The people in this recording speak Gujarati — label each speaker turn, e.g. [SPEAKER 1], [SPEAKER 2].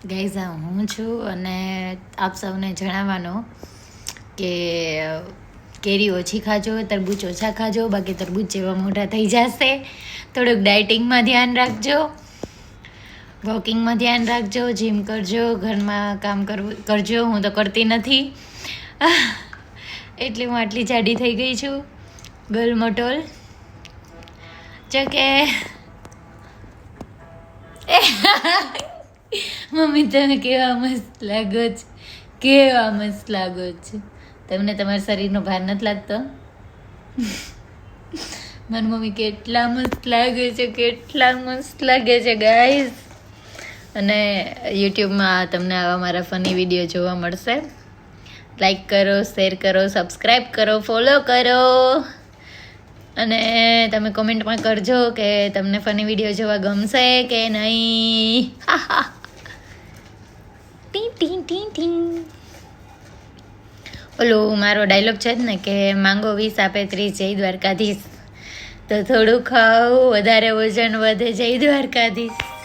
[SPEAKER 1] ગાઈઝ હું છું અને આપ સૌને જણાવવાનું કે કેરી ઓછી ખાજો, તરબૂચ ઓછા ખાજો, બાકી તરબૂચ જેવા મોટા થઈ જશે. થોડુંક ડાયટિંગમાં ધ્યાન રાખજો, વોકિંગમાં ધ્યાન રાખજો, જીમ કરજો, ઘરમાં કામ કરજો. હું તો કરતી નથી એટલે હું આટલી જાડી થઈ ગઈ છું. ગોલમટોલ કે મમ્મી તમે કેવા મસ્ત લાગો છો, કેવા મસ્ત લાગો છો. તમને તમારા શરીરનો ભાર નથી લાગતો? મારી મમ્મી કેટલા મસ્ત લાગે છે, કેટલા મસ્ત લાગે છે ગાઈઝ. અને યુટ્યુબમાં તમને આવા મારા ફની વિડીયો જોવા મળશે. લાઈક કરો, શેર કરો, સબસ્ક્રાઈબ કરો, ફોલો કરો. અને તમે કોમેન્ટમાં કરજો કે તમને ફની વિડીયો જોવા ગમશે કે નહીં. T T T T. ઓલો મારો ડાયલોગ છે જ ને કે માંગો 20 આપે 30 જય દ્વારકાધીશ. તો થોડું ખાવું, વધારે વજન વધે, જય દ્વારકાધીશ.